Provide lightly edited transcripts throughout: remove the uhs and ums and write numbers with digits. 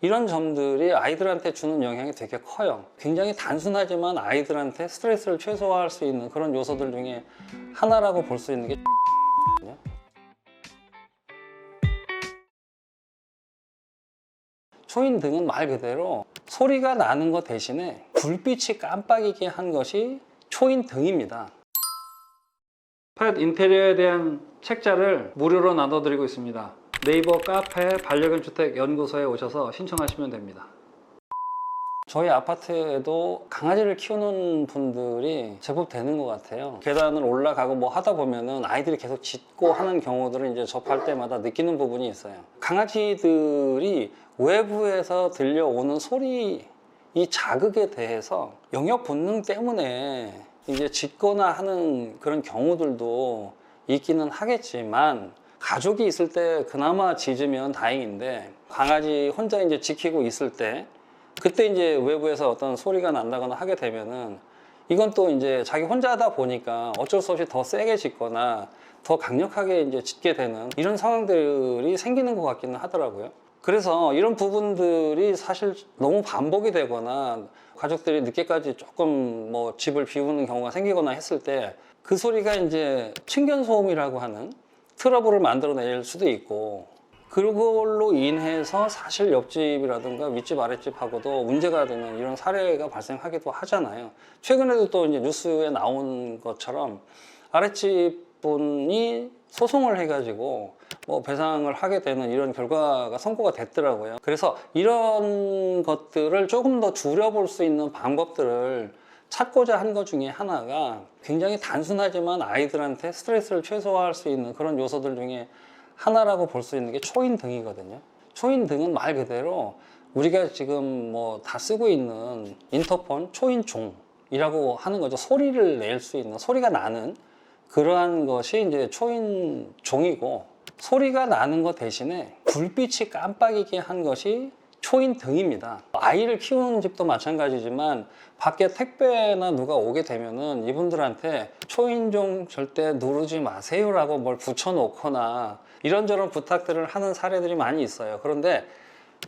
이런 점들이 아이들한테 주는 영향이 되게 커요. 굉장히 단순하지만 아이들한테 스트레스를 최소화할 수 있는 그런 요소들 중에 하나라고 볼 수 있는 게 초인등은 말 그대로 소리가 나는 것 대신에 불빛이 깜빡이게 한 것이 초인등입니다. 펫 인테리어에 대한 책자를 무료로 나눠드리고 있습니다. 네이버 카페 반려견 주택 연구소에 오셔서 신청하시면 됩니다. 저희 아파트에도 강아지를 키우는 분들이 제법 되는 것 같아요. 계단을 올라가고 뭐 하다 보면은 아이들이 계속 짖고 하는 경우들을 이제 접할 때마다 느끼는 부분이 있어요. 강아지들이 외부에서 들려오는 소리, 이 자극에 대해서 영역 본능 때문에 이제 짖거나 하는 그런 경우들도 있기는 하겠지만, 가족이 있을 때 그나마 짖으면 다행인데, 강아지 혼자 이제 지키고 있을 때 그때 이제 외부에서 어떤 소리가 난다거나 하게 되면은 이건 또 이제 자기 혼자 하다 보니까 어쩔 수 없이 더 세게 짖거나 더 강력하게 이제 짖게 되는 이런 상황들이 생기는 것 같기는 하더라고요. 그래서 이런 부분들이 사실 너무 반복이 되거나 가족들이 늦게까지 조금 뭐 집을 비우는 경우가 생기거나 했을 때 그 소리가 이제 층간소음이라고 하는 트러블을 만들어낼 수도 있고, 그걸로 인해서 사실 옆집이라든가 윗집 아랫집하고도 문제가 되는 이런 사례가 발생하기도 하잖아요. 최근에도 또 이제 뉴스에 나온 것처럼 아랫집 분이 소송을 해가지고 뭐 배상을 하게 되는 이런 결과가 선고가 됐더라고요. 그래서 이런 것들을 조금 더 줄여볼 수 있는 방법들을 찾고자 한 것 중에 하나가 굉장히 단순하지만 아이들한테 스트레스를 최소화할 수 있는 그런 요소들 중에 하나라고 볼 수 있는 게 초인등이거든요. 초인등은 말 그대로 우리가 지금 뭐 다 쓰고 있는 인터폰 초인종이라고 하는 거죠. 소리를 낼 수 있는, 소리가 나는 그러한 것이 이제 초인종이고, 소리가 나는 것 대신에 불빛이 깜빡이게 한 것이 초인등입니다. 아이를 키우는 집도 마찬가지지만 밖에 택배나 누가 오게 되면은 이분들한테 초인종 절대 누르지 마세요라고 뭘 붙여놓거나 이런저런 부탁들을 하는 사례들이 많이 있어요. 그런데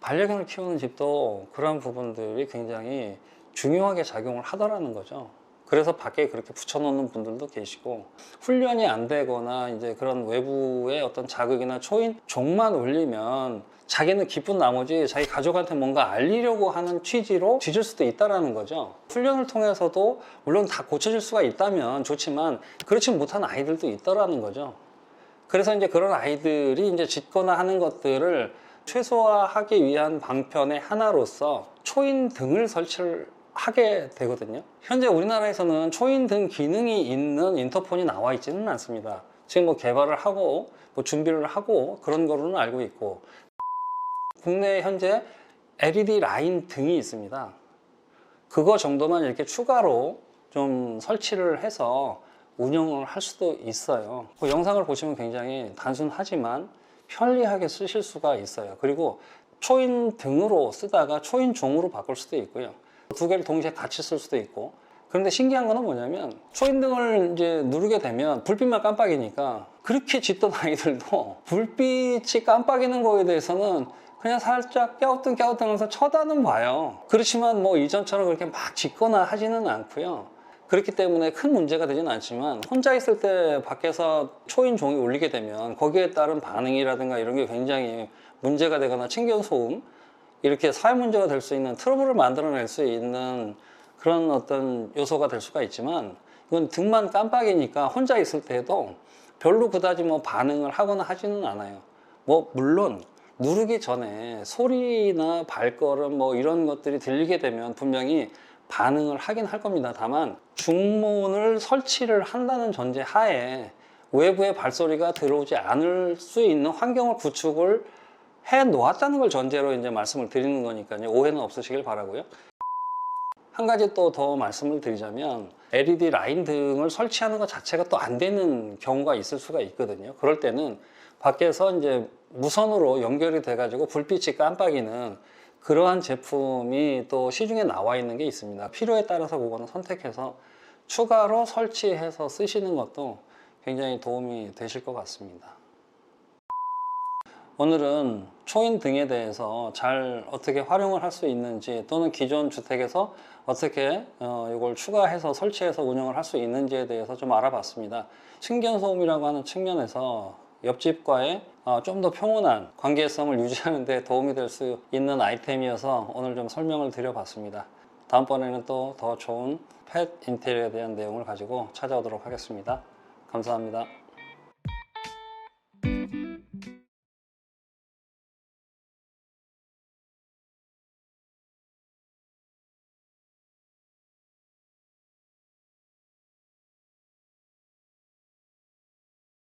반려견을 키우는 집도 그런 부분들이 굉장히 중요하게 작용을 하더라는 거죠. 그래서 밖에 그렇게 붙여놓는 분들도 계시고, 훈련이 안 되거나 이제 그런 외부의 어떤 자극이나 초인종만 울리면 자기는 기쁜 나머지 자기 가족한테 뭔가 알리려고 하는 취지로 짖을 수도 있다는 거죠. 훈련을 통해서도 물론 다 고쳐질 수가 있다면 좋지만 그렇지 못한 아이들도 있다는 거죠. 그래서 이제 그런 아이들이 이제 짖거나 하는 것들을 최소화하기 위한 방편의 하나로서 초인등을 설치를 하게 되거든요. 현재 우리나라에서는 초인등 기능이 있는 인터폰이 나와 있지는 않습니다. 지금 뭐 개발을 하고 뭐 준비를 하고 그런 거로는 알고 있고, 국내에 현재 LED 라인 등이 있습니다. 그거 정도만 이렇게 추가로 좀 설치를 해서 운영을 할 수도 있어요. 그 영상을 보시면 굉장히 단순하지만 편리하게 쓰실 수가 있어요. 그리고 초인등으로 쓰다가 초인종으로 바꿀 수도 있고요. 두 개를 동시에 같이 쓸 수도 있고. 그런데 신기한 거는 뭐냐면 초인등을 이제 누르게 되면 불빛만 깜빡이니까 그렇게 짖던 아이들도 불빛이 깜빡이는 거에 대해서는 그냥 살짝 갸우뚱갸우뚱하면서 쳐다는 봐요. 그렇지만 뭐 이전처럼 그렇게 막 짖거나 하지는 않고요. 그렇기 때문에 큰 문제가 되지는 않지만 혼자 있을 때 밖에서 초인종이 울리게 되면 거기에 따른 반응이라든가 이런 게 굉장히 문제가 되거나 층간소음, 이렇게 사회 문제가 될 수 있는 트러블을 만들어낼 수 있는 그런 어떤 요소가 될 수가 있지만, 이건 등만 깜빡이니까 혼자 있을 때도 별로 그다지 뭐 반응을 하거나 하지는 않아요. 뭐 물론 누르기 전에 소리나 발걸음 뭐 이런 것들이 들리게 되면 분명히 반응을 하긴 할 겁니다. 다만 중문을 설치를 한다는 전제 하에 외부의 발소리가 들어오지 않을 수 있는 환경을 구축을 해 놓았다는 걸 전제로 이제 말씀을 드리는 거니까요. 오해는 없으시길 바라고요. 한 가지 또 더 말씀을 드리자면 LED 라인 등을 설치하는 것 자체가 또 안 되는 경우가 있을 수가 있거든요. 그럴 때는 밖에서 이제 무선으로 연결이 돼 가지고 불빛이 깜빡이는 그러한 제품이 또 시중에 나와 있는 게 있습니다. 필요에 따라서 그거는 선택해서 추가로 설치해서 쓰시는 것도 굉장히 도움이 되실 것 같습니다. 오늘은 초인 등에 대해서 잘 어떻게 활용을 할 수 있는지, 또는 기존 주택에서 어떻게 이걸 추가해서 설치해서 운영을 할 수 있는지에 대해서 좀 알아봤습니다. 층간소음이라고 하는 측면에서 옆집과의 좀 더 평온한 관계성을 유지하는 데 도움이 될 수 있는 아이템이어서 오늘 좀 설명을 드려봤습니다. 다음번에는 또 더 좋은 펫 인테리어에 대한 내용을 가지고 찾아오도록 하겠습니다. 감사합니다.